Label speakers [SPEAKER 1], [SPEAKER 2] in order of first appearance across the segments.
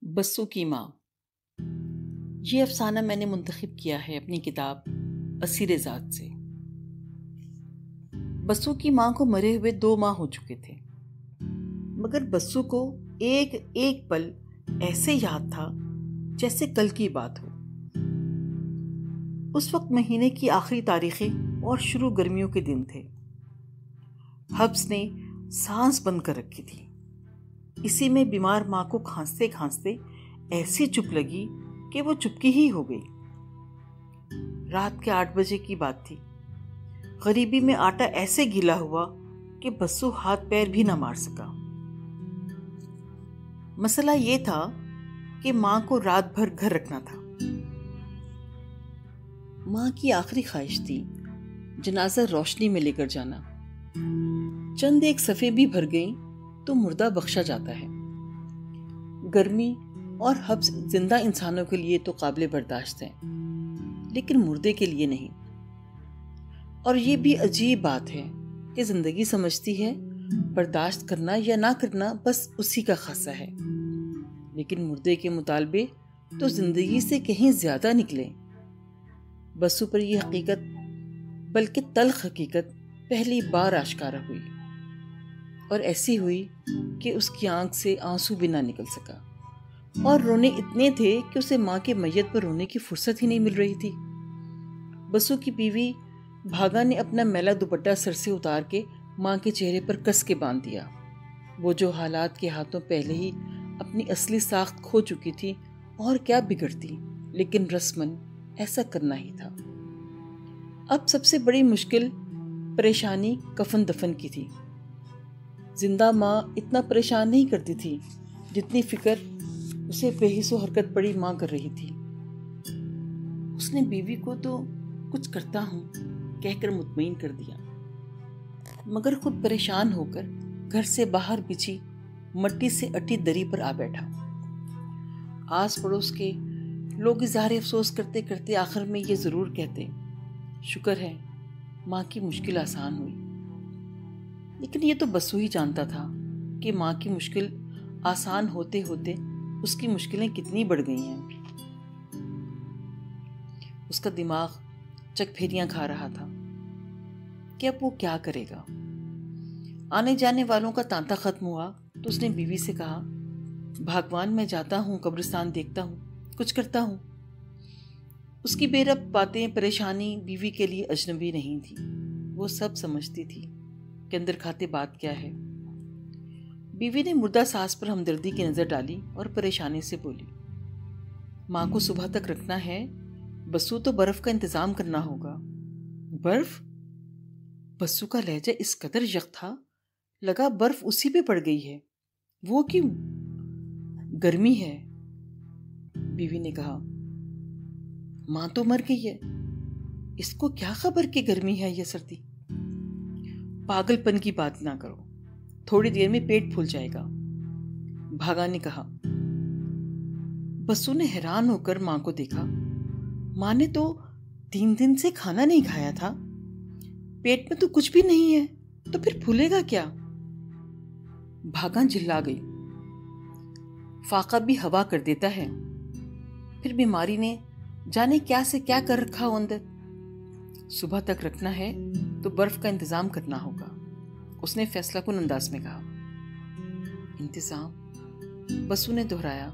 [SPEAKER 1] بسو کی ماں۔ یہ افسانہ میں نے منتخب کیا ہے اپنی کتاب اسیر ذات سے۔ بسو کی ماں کو مرے ہوئے 2 ماہ ہو چکے تھے، مگر بسو کو ایک ایک پل ایسے یاد تھا جیسے کل کی بات ہو۔ اس وقت مہینے کی آخری تاریخیں اور شروع گرمیوں کے دن تھے۔ حبس نے سانس بند کر رکھی تھی۔ اسی میں بیمار ماں کو کھانستے کھانستے ایسی چپ لگی کہ وہ چپکی ہی ہو گئی۔ رات کے 8 بجے کی بات تھی۔ غریبی میں آٹا ایسے گیلا ہوا کہ بسو ہاتھ پیر بھی نہ مار سکا۔ مسئلہ یہ تھا کہ ماں کو رات بھر گھر رکھنا تھا۔ ماں کی آخری خواہش تھی جنازہ روشنی میں لے کر جانا۔ چند ایک صفحے بھی بھر گئیں تو مردہ بخشا جاتا ہے۔ گرمی اور حبس زندہ انسانوں کے لیے تو قابل برداشت ہے، لیکن مردے کے لیے نہیں۔ اور یہ بھی عجیب بات ہے کہ زندگی سمجھتی ہے برداشت کرنا یا نہ کرنا بس اسی کا خاصہ ہے، لیکن مردے کے مطالبے تو زندگی سے کہیں زیادہ نکلے۔ بسو پر یہ حقیقت، بلکہ تلخ حقیقت پہلی بار آشکارا ہوئی، اور ایسی ہوئی کہ اس کی آنکھ سے آنسو بھی نہ نکل سکا، اور رونے اتنے تھے کہ اسے ماں کے میت پر رونے کی فرصت ہی نہیں مل رہی تھی۔ بسو کی بیوی بھاگا نے اپنا میلا دوپٹہ سر سے اتار کے ماں کے چہرے پر کس کے باندھ دیا۔ وہ جو حالات کے ہاتھوں پہلے ہی اپنی اصلی ساخت کھو چکی تھی، اور کیا بگڑتی، لیکن رسمن ایسا کرنا ہی تھا۔ اب سب سے بڑی مشکل پریشانی کفن دفن کی تھی۔ زندہ ماں اتنا پریشان نہیں کرتی تھی جتنی فکر اسے بے حس و حرکت پڑی ماں کر رہی تھی۔ اس نے بیوی کو تو کچھ کرتا ہوں کہہ کر مطمئن کر دیا، مگر خود پریشان ہو کر گھر سے باہر بچھی مٹی سے اٹی دری پر آ بیٹھا۔ آس پڑوس کے لوگ اظہار افسوس کرتے کرتے آخر میں یہ ضرور کہتے، شکر ہے ماں کی مشکل آسان ہوئی۔ لیکن یہ تو بسو ہی جانتا تھا کہ ماں کی مشکل آسان ہوتے ہوتے اس کی مشکلیں کتنی بڑھ گئی ہیں۔ اس کا دماغ چک پھیریاں کھا رہا تھا کہ اب وہ کیا کرے گا۔ آنے جانے والوں کا تانتا ختم ہوا تو اس نے بیوی سے کہا، بھگوان میں جاتا ہوں، قبرستان دیکھتا ہوں، کچھ کرتا ہوں۔ اس کی بے ربط باتیں، پریشانی بیوی کے لیے اجنبی نہیں تھی۔ وہ سب سمجھتی تھی کہ اندر کھاتے بات کیا ہے۔ بیوی نے مردہ ساس پر ہمدردی کی نظر ڈالی اور پریشانی سے بولی، ماں کو صبح تک رکھنا ہے، بسو تو برف کا انتظام کرنا ہوگا۔ برف؟ بسو کا لہجہ اس قدر یخ تھا لگا برف اسی پہ پڑ گئی ہے۔ وہ کیوں؟ گرمی ہے، بیوی نے کہا۔ ماں تو مر گئی ہے، اس کو کیا خبر کہ گرمی ہے یا سردی؟ پاگل پن کی بات نہ کرو، تھوڑی دیر میں پیٹ پھول جائے گا، بھاگا نے کہا۔ بسو نے حیران ہو کر ماں کو دیکھا۔ ماں نے تو 3 دن سے کھانا نہیں کھایا تھا، پیٹ میں تو کچھ بھی نہیں ہے، تو پھر پھولے گا کیا؟ بھاگا جھلا گئی۔ فاقہ بھی ہوا کر دیتا ہے، پھر بیماری نے جانے کیا سے کیا کر رکھا ہو اندر۔ صبح تک رکھنا ہے تو برف کا انتظام کرنا ہوگا، اس نے فیصلہ کن انداز میں کہا۔ انتظام؟ بسو نے دہرایا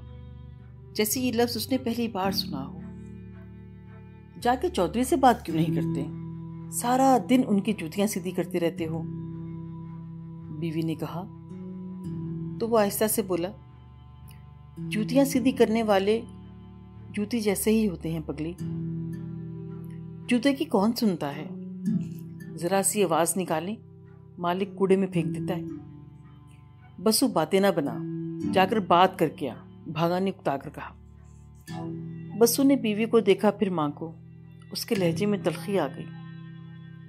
[SPEAKER 1] جیسے یہ لفظ اس نے پہلی بار سنا ہو۔ جا کے چودھری سے بات کیوں نہیں کرتے؟ سارا دن ان کی جوتیاں سیدھی کرتے رہتے ہو، بیوی نے کہا۔ تو وہ آہستہ سے بولا، جوتیاں سیدھی کرنے والے جوتی جیسے ہی ہوتے ہیں پگلی، جوتے کی کون سنتا ہے؟ ذرا سی آواز نکالیں مالک کوڑے میں پھینک دیتا ہے۔ بسو باتیں نہ بنا، جا کر بات کر کے آ، بھاگا نے اکتا کر کہا۔ بسو نے بیوی کو دیکھا، پھر ماں کو۔ اس کے لہجے میں تلخی آ گئی۔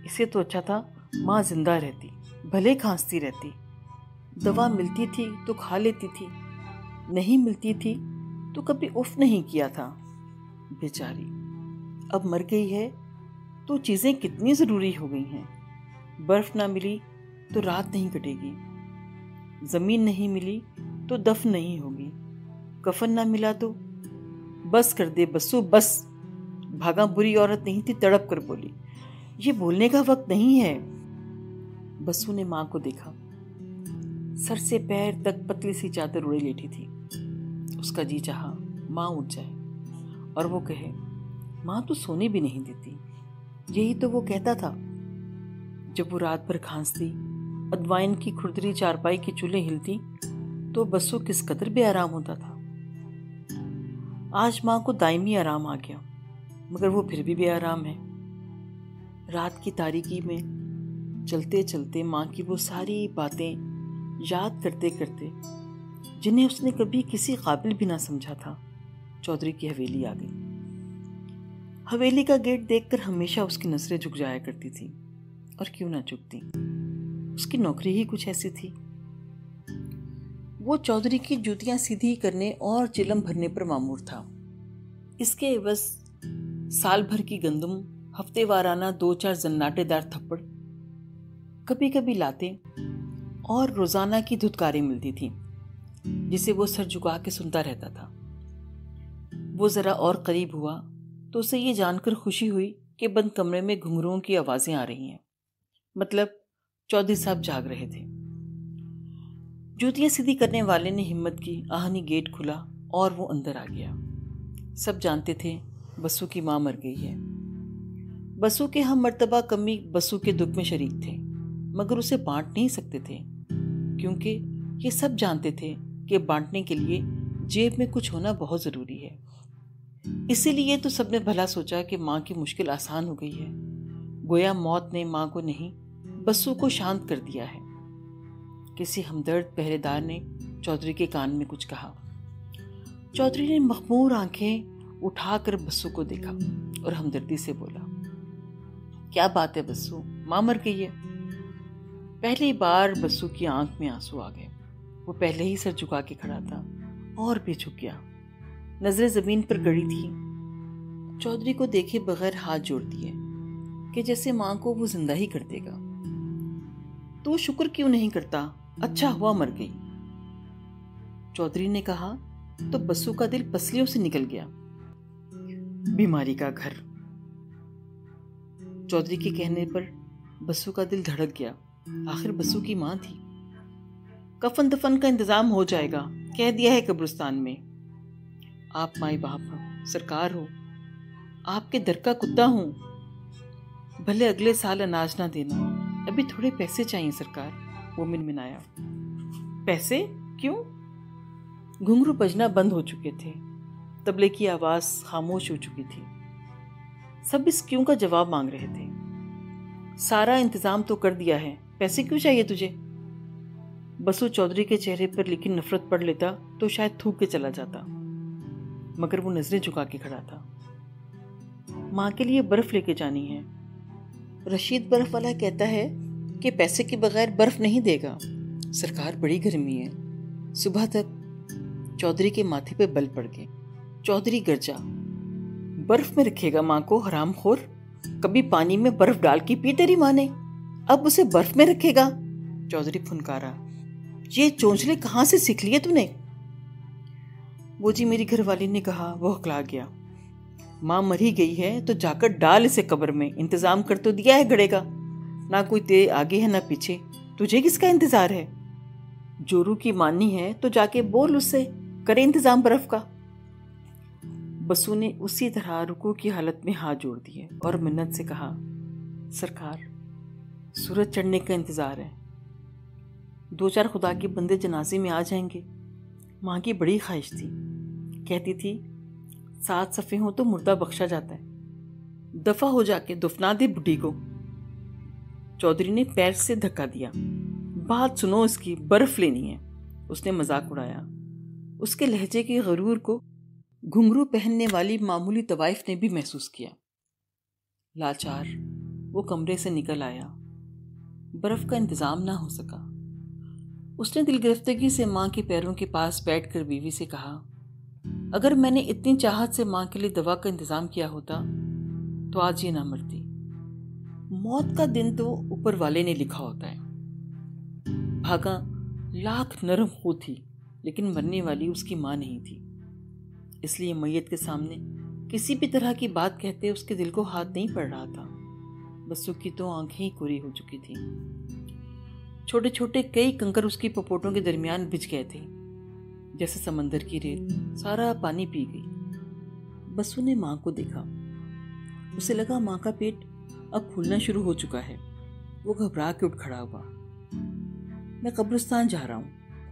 [SPEAKER 1] اسے تو اچھا تھا ماں زندہ رہتی، بھلے کھانستی رہتی، دوا ملتی تھی تو کھا لیتی تھی، نہیں ملتی تھی تو کبھی اف نہیں کیا تھا۔ بیچاری اب مر گئی ہے تو چیزیں کتنی ضروری ہو گئی ہیں۔ برف نہ ملی تو رات نہیں کٹے گی، زمین نہیں ملی تو دفن نہیں ہوگی، کفن نہ ملا تو؟ بس کر دے بسو بس. بھاگا بری عورت نہیں تھی، تڑپ کر بولی. یہ بولنے کا وقت نہیں ہے. بسو نے ماں کو دیکھا. سر سے پیر تک پتلی سی چادر اڑے لیٹی تھی. اس کا جی چاہا ماں اٹھ جائے اور وہ کہے ماں تو سونے بھی نہیں دیتی. یہی تو وہ کہتا تھا. جب وہ رات بھر کھانستی، ادوائن کی کھردری چارپائی کی چولیں ہلتی تو بسو کس قدر بے آرام ہوتا تھا. آج ماں کو دائمی آرام آ گیا، مگر وہ پھر بھی بے آرام ہے. رات کی تاریکی میں چلتے چلتے ماں کی وہ ساری باتیں یاد کرتے کرتے، جنہیں اس نے کبھی کسی قابل بھی نہ سمجھا تھا، چودھری کی حویلی آ گئی. حویلی کا گیٹ دیکھ کر ہمیشہ اس کی نظریں جھک جایا کرتی تھی، اور کیوں نہ جھکتی، اس کی نوکری ہی کچھ ایسی تھی. وہ چودھری کی جوتیاں سیدھی کرنے اور چلم بھرنے پر مامور تھا. اس کے عوض سال بھر کی گندم، ہفتے وارانہ 2-4 زناٹے دار تھپڑ، کبھی کبھی لاتے اور روزانہ کی دھتکاریں ملتی تھیں، جسے وہ سر جھکا کے سنتا رہتا تھا. وہ ذرا اور قریب ہوا تو اسے یہ جان کر خوشی ہوئی کہ بند کمرے میں گھنگروؤں کی آوازیں آ رہی ہیں، مطلب چودھری صاحب جاگ رہے تھے. جوتیاں سیدھی کرنے والے نے ہمت کی، آہنی گیٹ کھلا اور وہ اندر آ گیا. سب جانتے تھے بسو کی ماں مر گئی ہے. بسو کے ہم مرتبہ کمی بسو کے دکھ میں شریک تھے، مگر اسے بانٹ نہیں سکتے تھے، کیونکہ یہ سب جانتے تھے کہ بانٹنے کے لیے جیب میں کچھ ہونا بہت ضروری ہے. اسی لیے تو سب نے بھلا سوچا کہ ماں کی مشکل آسان ہو گئی ہے. گویا موت نے ماں کو نہیں، بسو کو شانت کر دیا ہے. کسی ہمدرد پہرے دار نے چودھری کے کان میں کچھ کہا. چودھری نے مخمور آنکھیں اٹھا کر بسو کو دیکھا اور ہمدردی سے بولا، کیا بات ہے بسو، ماں مر گئی ہے؟ پہلی بار بسو کی آنکھ میں آنسو آ گئے. وہ پہلے ہی سر جھکا کے کھڑا تھا اور بھی جھک گیا، نظریں زمین پر گڑی تھی. چودھری کو دیکھے بغیر ہاتھ جوڑ دیے کہ جیسے ماں کو وہ زندہ ہی کر دے گا. تو شکر کیوں نہیں کرتا؟ اچھا ہوا مر گئی. چودھری نے کہا تو بسو کا دل پسلیوں سے نکل گیا. بیماری کا گھر. چودھری کے کہنے پر بسو کا دل دھڑک گیا. آخر بسو کی ماں تھی. کفن دفن کا انتظام ہو جائے گا، کہہ دیا ہے قبرستان میں. آپ مائی باپ ہو، سرکار ہو، آپ کے در کا کتا ہوں. بھلے اگلے سال اناج نہ دینا، ابھی تھوڑے پیسے چاہیے سرکار. وہ منمنایا. پیسے کیوں؟ گھنگرو بجنا بند ہو چکے تھے، طبلے کی آواز خاموش ہو چکی تھی. سب اس کیوں کا جواب مانگ رہے تھے. سارا انتظام تو کر دیا ہے، پیسے کیوں چاہیے تجھے؟ بسو چودھری کے چہرے پر لیکن نفرت پڑھ لیتا تو شاید تھوک کے چلا جاتا، مگر وہ نظریں جھکا کے کھڑا تھا. ماں کے لیے برف لے کے جانی ہے. رشید برف والا کہتا ہے کہ پیسے کے بغیر برف نہیں دے گا. سرکار بڑی گرمی ہے. صبح تک چودھری کے ماتھے پہ بل پڑ گئے. چودھری گرجا، برف میں رکھے گا ماں کو حرام خور؟ کبھی پانی میں برف ڈال کے پی تیری ماں نے، اب اسے برف میں رکھے گا؟ چودھری پھنکارا. یہ چونچلے کہاں سے سیکھ لیے تو نے؟ وہ جی میری گھر والی نے کہا. وہ ہکلا گیا. ماں مری گئی ہے تو جا کر ڈال اسے قبر میں. انتظام کر تو دیا ہے گھڑے کا، نہ کوئی تیرے آگے ہے نہ پیچھے. تجھے کس کا انتظار ہے؟ جورو کی ماننی ہے تو جا کے بول اس سے کرے انتظام برف کا. بسو نے اسی طرح رکوع کی حالت میں ہاتھ جوڑ دیے اور منت سے کہا، سرکار سورج چڑھنے کا انتظار ہے، 2-4 خدا کے بندے جنازے میں آ جائیں گے. ماں کی بڑی خواہش تھی، کہتی تھی 7 صفحے ہوں تو مردہ بخشا جاتا ہے. دفع ہو جا کے دفنا دے بڈھی کو. چودھری نے پیر سے دھکا دیا. بات سنو اس کی، برف لینی ہے. اس نے مذاق اڑایا. اس کے لہجے کے غرور کو گھنگرو پہننے والی معمولی طوائف نے بھی محسوس کیا. لاچار وہ کمرے سے نکل آیا. برف کا انتظام نہ ہو سکا. اس نے دل گرفتگی سے ماں کے پیروں کے پاس بیٹھ کر بیوی سے کہا، اگر میں نے اتنی چاہت سے ماں کے لیے دوا کا انتظام کیا ہوتا تو آج یہ نہ مرتی. موت کا دن تو اوپر والے نے لکھا ہوتا ہے. بھاگا لاکھ نرم خو تھی، لیکن مرنے والی اس کی ماں نہیں تھی. اس لیے میت کے سامنے کسی بھی طرح کی بات کہتے اس کے دل کو ہاتھ نہیں پڑ رہا تھا۔ بسو کی تو آنکھیں ہی کوری ہو چکی تھی۔ چھوٹے چھوٹے کئی کنکر اس کی پپوٹوں کے درمیان بچ گئے تھے، جیسے سمندر کی ریت سارا پانی پی گئی۔ بسو نے ماں کو دیکھا، اسے لگا ماں کا پیٹ اب پھولنا شروع ہو چکا ہے۔ وہ گھبرا کے اٹھ کھڑا ہوا۔ میں قبرستان جا رہا ہوں۔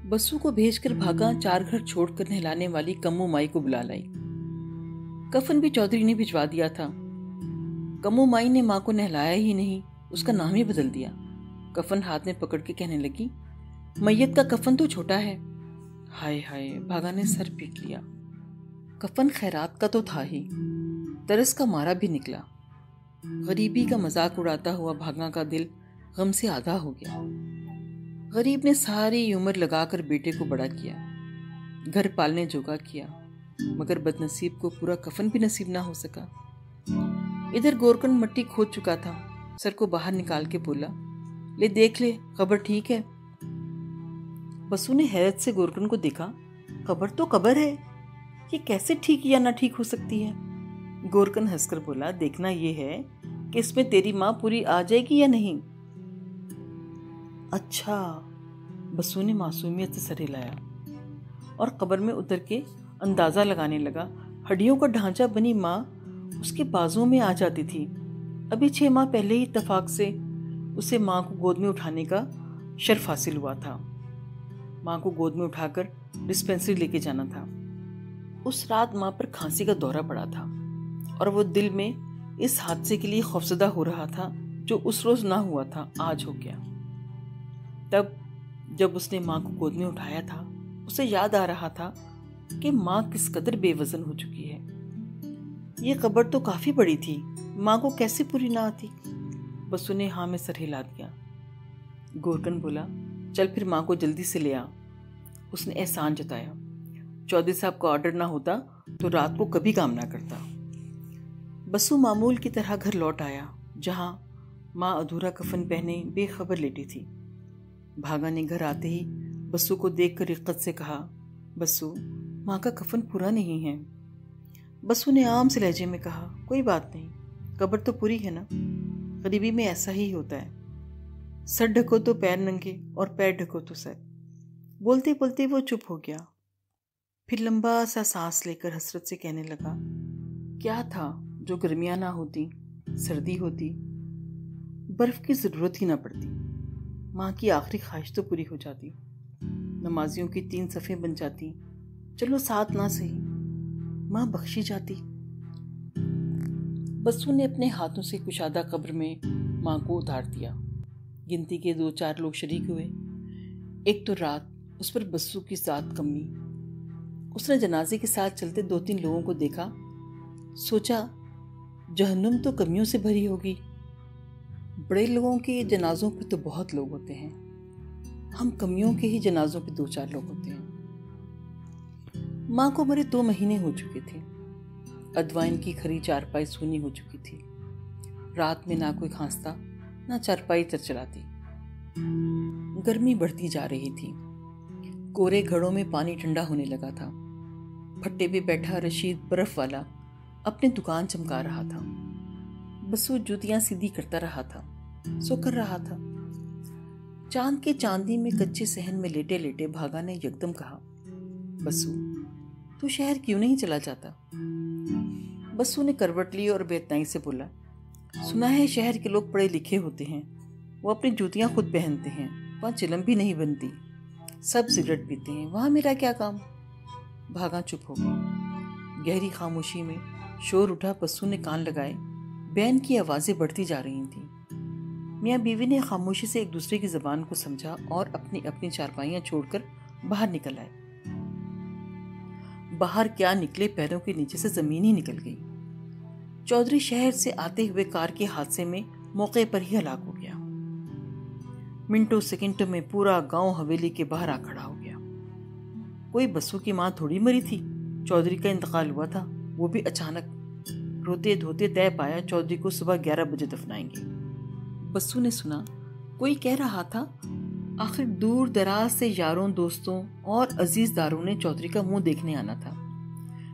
[SPEAKER 1] بسو کو بھیج کر بھاگا 4 گھر چھوڑ کر نہلانے والی کمو مائی کو بلا لائی۔ کفن بھی چودھری نے بھجوا دیا تھا۔ کمو مائی نے ماں کو نہلایا ہی نہیں، اس کا نام ہی بدل دیا۔ کفن ہاتھ میں پکڑ کے کہنے لگی، میت کا کفن تو چھوٹا ہے۔ ہائے ہائے، بھاگا نے سر پیٹ لیا۔ کفن خیرات کا تو تھا ہی، ترس کا مارا بھی نکلا۔ غریبی کا مذاق اڑاتا ہوا بھاگا کا دل غم سے آدھا ہو گیا۔ غریب نے ساری عمر لگا کر بیٹے کو بڑا کیا، گھر پالنے جوگا کیا، مگر بد نصیب کو پورا کفن بھی نصیب نہ ہو سکا۔ ادھر گورکن مٹی کھود چکا تھا، سر کو باہر نکال کے بولا، لے دیکھ لے، قبر ٹھیک ہے۔ بسو نے حیرت سے گورکن کو دیکھا، قبر تو قبر ہے، یہ کیسے ٹھیک یا نہ ٹھیک ہو سکتی ہے؟ گورکن ہنس کر بولا، دیکھنا یہ ہے کہ اس میں تیری ماں پوری آ جائے گی یا نہیں۔ اچھا، بسو نے معصومیت سے سر ہلایا اور قبر میں اتر کے اندازہ لگانے لگا۔ ہڈیوں کا ڈھانچہ بنی ماں اس کے بازوں میں آ جاتی تھی۔ ابھی 6 ماہ پہلے ہی اتفاق سے اسے ماں کو گود میں اٹھانے کا شرف حاصل ہوا تھا۔ ماں کو گود میں اٹھا کر ڈسپینسری لے کے جانا تھا۔ اس رات ماں پر کھانسی کا دورہ پڑا تھا اور وہ دل میں اس حادثے کے لیے خوفزدہ ہو رہا تھا جو اس روز نہ ہوا تھا، آج ہو گیا۔ تب جب اس نے ماں کو گود میں اٹھایا تھا، اسے یاد آ رہا تھا کہ ماں کس قدر بے وزن ہو چکی ہے۔ یہ قبر تو کافی بڑی تھی، ماں کو کیسے پوری نہ آتی؟ بسو نے ہاں میں سر ہلا دیا۔ گورکن بولا، چل پھر ماں کو جلدی سے لے آ۔ اس نے احسان جتایا، چودھری صاحب کا آرڈر نہ ہوتا تو رات کو کبھی کام نہ کرتا۔ بسو معمول کی طرح گھر لوٹ آیا، جہاں ماں ادھورا کفن پہنے بے خبر لیٹی تھی۔ بھاگا نے گھر آتے ہی بسو کو دیکھ کر رقت سے کہا، بسو، ماں کا کفن پورا نہیں ہے۔ بسو نے عام سے لہجے میں کہا، کوئی بات نہیں، قبر تو پوری ہے نا، غریبی میں ایسا ہی ہوتا ہے، سر ڈھکو تو پیر ننگے اور پیر ڈھکو تو سر۔ بولتے بولتے وہ چپ ہو گیا، پھر لمبا سا سانس لے کر حسرت سے کہنے لگا، کیا تھا جو گرمیاں نہ ہوتی، سردی ہوتی، برف کی ضرورت ہی نہ پڑتی، ماں کی آخری خواہش تو پوری ہو جاتی، نمازیوں کی 3 صفیں بن جاتی، چلو 7 نہ صحیح، ماں بخشی جاتی۔ بسو نے اپنے ہاتھوں سے کشادہ قبر میں ماں کو اتار دیا۔ گنتی کے 2-4 لوگ شریک ہوئے۔ ایک تو رات اس پر بسو کی ذات کمی۔ اس نے جنازے کے ساتھ چلتے 2-3 لوگوں کو دیکھا، سوچا جہنم تو کمیوں سے بھری ہوگی، بڑے لوگوں کے جنازوں پہ تو بہت لوگ ہوتے ہیں، ہم کمیوں کے ہی جنازوں پہ 2-4 لوگ ہوتے ہیں۔ ماں کو مرے 2 مہینے ہو چکے تھے۔ ادوائن کی کھری چارپائی سونی ہو چکی تھی۔ رات میں نہ کوئی کھانستا، نہ چارپائی چرچراتی۔ گرمی بڑھتی جا رہی تھی۔ کورے گھڑوں میں پانی ٹھنڈا ہونے لگا تھا۔ پھٹے پہ بیٹھا رشید برف والا اپنی دکان چمکا رہا تھا۔ بسو جوتیاں سیدھی کرتا رہا تھا، سو کر رہا تھا۔ چاند کے چاندی میں کچے صحن میں لیٹے لیٹے بھاگا نے یکدم کہا، بسو، تو شہر کیوں نہیں چلا جاتا؟ بسو نے کروٹ لی اور بے اتنائی سے بولا، سنا ہے شہر کے لوگ پڑھے لکھے ہوتے ہیں، وہ اپنی جوتیاں خود پہنتے ہیں، وہاں چلم بھی نہیں بنتی، سب سگریٹ پیتے ہیں، وہاں میرا کیا کام؟ بھاگا چپ ہو گئی۔ گہری خاموشی میں شور اٹھا۔ بسو نے کان لگائے، بین کی آوازیں بڑھتی جا رہی تھیں۔ میاں بیوی نے خاموشی سے ایک دوسرے کی زبان کو سمجھا اور اپنی اپنی چارپائیاں چھوڑ کر باہر نکل آئے۔ باہر کیا نکلے، پیروں کے نیچے سے زمین ہی نکل گئی۔ چودھری شہر سے آتے ہوئے کار کے حادثے میں موقع پر ہی ہلاک ہو گیا۔ منٹوں سیکنڈوں میں پورا گاؤں حویلی کے باہر آ کھڑا ہو گیا۔ کوئی بسو کی ماں تھوڑی مری تھی، چودھری کا انتقال ہوا تھا، وہ بھی اچانک۔ روتے دھوتے طے پایا چودھری کو صبح 11 بجے دفنائیں گے۔ بسو نے سنا کوئی کہہ رہا تھا، آخر دور دراز سے یاروں دوستوں اور عزیز داروں نے چودھری کا منہ دیکھنے آنا تھا۔